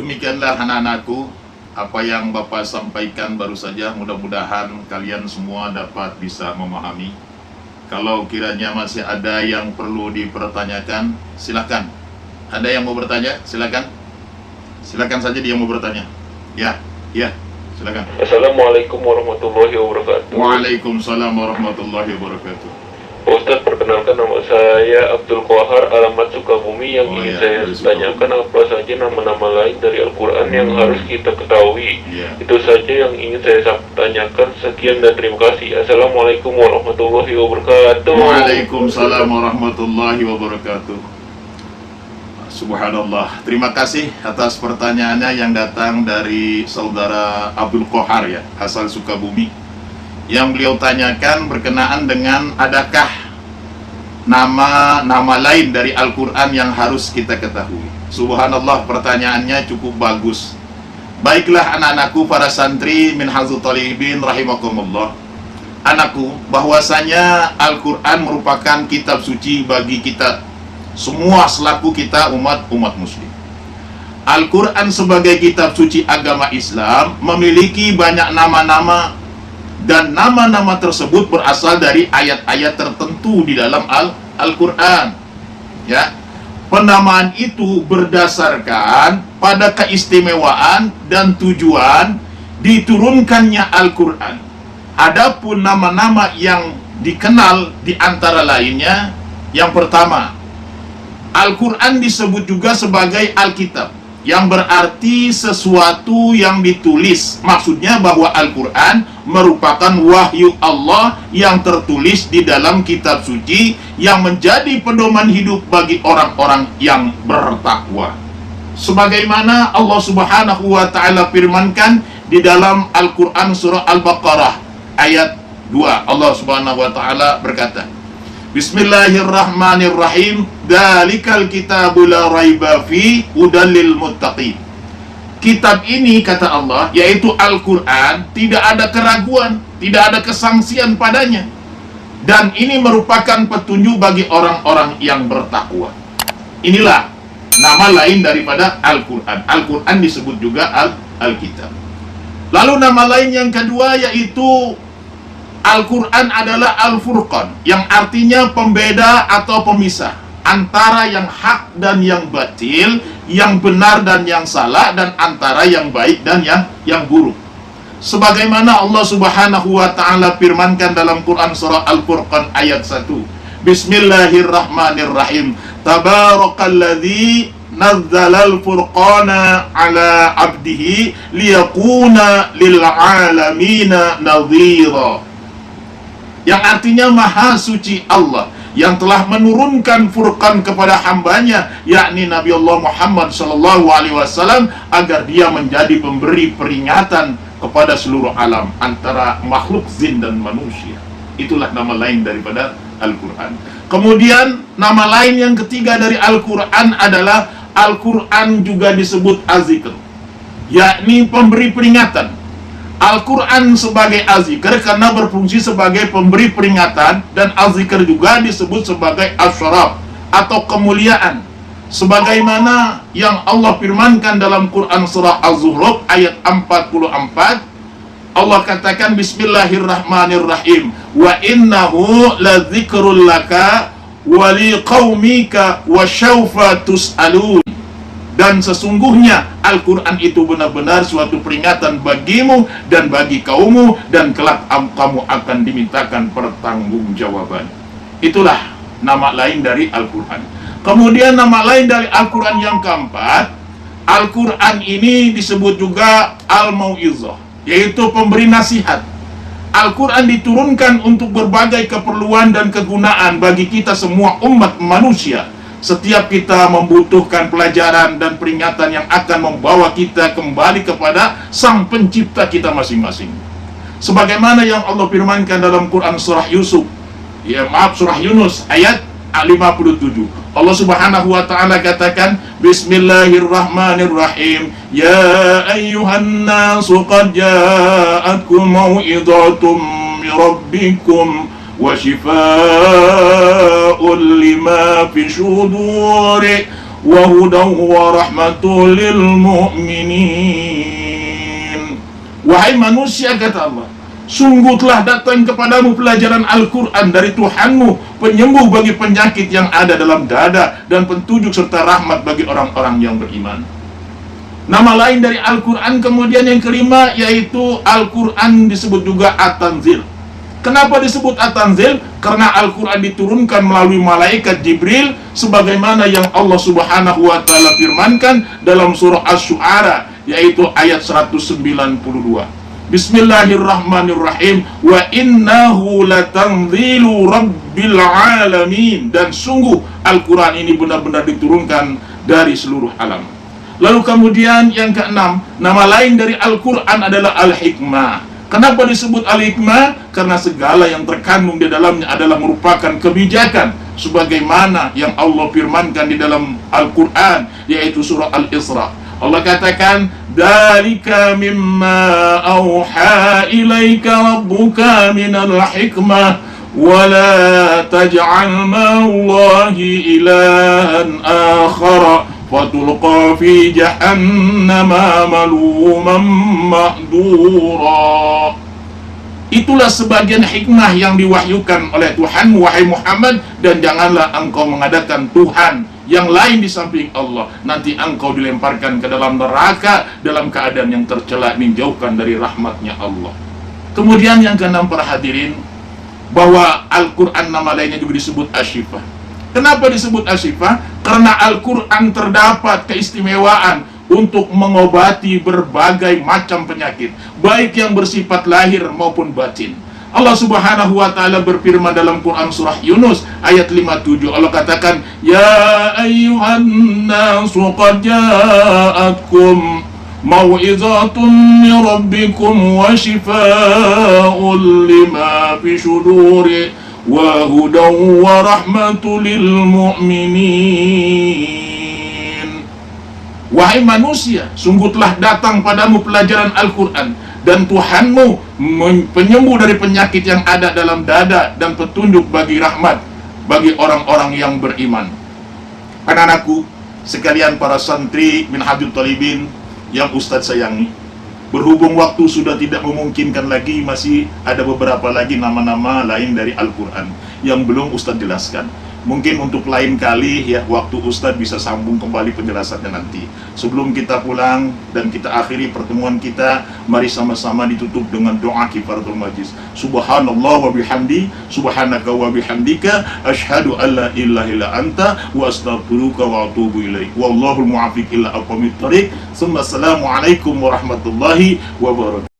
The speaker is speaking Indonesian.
demikianlah anak-anakku, apa yang Bapak sampaikan baru saja, mudah-mudahan kalian semua dapat bisa memahami. Kalau kiranya masih ada yang perlu dipertanyakan, silakan. Ada yang mau bertanya? Silakan. Silakan saja dia mau bertanya. Ya, silakan. Assalamualaikum warahmatullahi wabarakatuh. Waalaikumsalam warahmatullahi wabarakatuh. Ustadz, perkenalkan nama saya Abdul Qahar, alamat Sukabumi. Yang ingin saya tanyakan, apa saja nama-nama lain dari Al-Quran yang harus kita ketahui? Itu saja yang ingin saya tanyakan. Sekian dan terima kasih. Assalamualaikum warahmatullahi wabarakatuh. Waalaikumsalam warahmatullahi wabarakatuh. Subhanallah. Terima kasih atas pertanyaannya yang datang dari saudara Abdul Qahar ya, asal Sukabumi. Yang beliau tanyakan berkenaan dengan adakah nama lain dari Al-Quran yang harus kita ketahui. Subhanallah, pertanyaannya cukup bagus. Baiklah anak-anakku para santri min Hifdzul Thalibin rahimakumullah. Anakku, bahwasanya Al-Quran merupakan kitab suci bagi kita semua selaku kita umat muslim. Al-Quran sebagai kitab suci agama Islam memiliki banyak nama-nama, dan nama-nama tersebut berasal dari ayat-ayat tertentu di dalam Al-Quran. Ya, penamaan itu berdasarkan pada keistimewaan dan tujuan diturunkannya Al-Quran. Adapun nama-nama yang dikenal di antara lainnya, yang pertama, Al-Quran disebut juga sebagai Alkitab, yang berarti sesuatu yang ditulis. Maksudnya bahwa Al-Quran merupakan wahyu Allah yang tertulis di dalam kitab suci, yang menjadi pedoman hidup bagi orang-orang yang bertakwa. Sebagaimana Allah Subhanahu wa ta'ala firmankan di dalam Al-Quran surah Al-Baqarah ayat 2. Allah Subhanahu wa ta'ala berkata, Bismillahirrahmanirrahim. Dzalikal kitabu la raiba fi hudal lil muttaqin. Kitab ini, kata Allah, yaitu Al-Quran, tidak ada keraguan, tidak ada kesangsian padanya, dan ini merupakan petunjuk bagi orang-orang yang bertakwa. Inilah nama lain daripada Al-Quran. Al-Quran disebut juga Al-Kitab. Lalu nama lain yang kedua yaitu Al-Quran adalah Al-Furqan, yang artinya pembeda atau pemisah antara yang hak dan yang batil, yang benar dan yang salah, dan antara yang baik dan yang buruk. Sebagaimana Allah Subhanahu wa ta'ala firmankan dalam Quran surah Al-Furqan ayat 1. Bismillahirrahmanirrahim. Tabarakalladzi nazzalal furqana ala abdihi liyakuna lil alamina nadhira. Yang artinya maha suci Allah yang telah menurunkan Furqan kepada hambanya, yakni Nabi Allah Muhammad SAW, agar dia menjadi pemberi peringatan kepada seluruh alam antara makhluk jin dan manusia. Itulah nama lain daripada Al-Quran. Kemudian nama lain yang ketiga dari Al-Quran adalah Al-Quran juga disebut Az-Zikr, yakni pemberi peringatan. Al-Quran sebagai Az-Zikr karena berfungsi sebagai pemberi peringatan, dan Az-Zikr juga disebut sebagai Asyraf atau kemuliaan. Sebagaimana yang Allah firmankan dalam Quran surah Az-Zukhruf ayat 44, Allah katakan Bismillahirrahmanirrahim. Wa innahu ladzikrul laka wa liqaumika wa syaufa tus'alun. Dan sesungguhnya Al-Quran itu benar-benar suatu peringatan bagimu dan bagi kaummu, dan kelak kamu akan dimintakan pertanggungjawaban. Itulah nama lain dari Al-Quran. Kemudian nama lain dari Al-Quran yang keempat, Al-Quran ini disebut juga Al-Mau'izah, yaitu pemberi nasihat. Al-Quran diturunkan untuk berbagai keperluan dan kegunaan bagi kita semua umat manusia. Setiap kita membutuhkan pelajaran dan peringatan yang akan membawa kita kembali kepada Sang Pencipta kita masing-masing. Sebagaimana yang Allah firmankan dalam Quran surah surah Yunus ayat 57. Allah Subhanahu wa ta'ala katakan Bismillahirrahmanirrahim. Ya ayyuhan nasu qad ja'atkum mau'idhatum min rabbikum wa shifaa'un lima fi syuduri wa hudan wa rahmatul lil mu'minin. Wahai manusia, kata Allah, sungguh telah datang kepadamu pelajaran Al-Quran dari Tuhanmu, penyembuh bagi penyakit yang ada dalam dada dan petunjuk serta rahmat bagi orang-orang yang beriman. Nama lain dari Al-Quran kemudian yang kelima, yaitu Al-Quran disebut juga At-Tanzil. Kenapa disebut At-Tanzil? Karena Al-Quran diturunkan melalui malaikat Jibril, sebagaimana yang Allah Subhanahu wa Ta'ala firmankan dalam surah Asy-Syu'ara, yaitu ayat 192. Bismillahirrahmanirrahim. Wa innahu latanzilu rabbil alamin. Dan sungguh Al-Quran ini benar-benar diturunkan dari seluruh alam. Lalu kemudian yang keenam, nama lain dari Al-Quran adalah Al-Hikmah. Kenapa disebut Al-Hikmah? Karena segala yang terkandung di dalamnya adalah merupakan kebijakan, sebagaimana yang Allah firmankan di dalam Al-Quran, yaitu surah Al-Isra. Allah katakan, "Dzalika mimma auha ilaika rabbuka minal hikmah wa la taj'al ma'allahi ilahan akhara fatulqa fi jahannama maluman mahdura." Itulah sebagian hikmah yang diwahyukan oleh Tuhanmu, wahai Muhammad, dan janganlah engkau mengadakan Tuhan yang lain di samping Allah. Nanti engkau dilemparkan ke dalam neraka dalam keadaan yang tercela, menjauhkan dari rahmatnya Allah. Kemudian yang keenam, para hadirin, bahwa Al-Quran nama lainnya juga disebut Asy-Syifa. Kenapa disebut Asy-Syifa? Karena Al-Quran terdapat keistimewaan untuk mengobati berbagai macam penyakit, baik yang bersifat lahir maupun batin. Allah Subhanahu wa Ta'ala berfirman dalam Quran surah Yunus ayat 57. Allah katakan, "Ya ayyuhan nasu qad ja'akum mau'izatun min rabbikum wa shifaa'un lima fi syuduri wa hudan wa rahmatul lil mu'minin." Wahai manusia, sungguh telah datang padamu pelajaran Al-Quran dan Tuhanmu penyembuh dari penyakit yang ada dalam dada dan petunjuk bagi rahmat bagi orang-orang yang beriman. Anak-anakku sekalian, para santri Minhajul Talibin yang Ustadz sayangi, berhubung waktu sudah tidak memungkinkan lagi, masih ada beberapa lagi nama-nama lain dari Al-Quran yang belum Ustadz jelaskan. Mungkin untuk lain kali ya, waktu Ustadz bisa sambung kembali penjelasannya nanti. Sebelum kita pulang dan kita akhiri pertemuan kita, mari sama-sama ditutup dengan doa kifaratul majlis. Subhanallah wa bihamdi, subhanaka wa bihamdika, asyhadu an la ilaha illa anta, wa astaghfiruka wa atubu ilaik. Wallahul muwaffiq ila aqwamit thoriq. Assalamualaikum warahmatullahi wabarakatuh.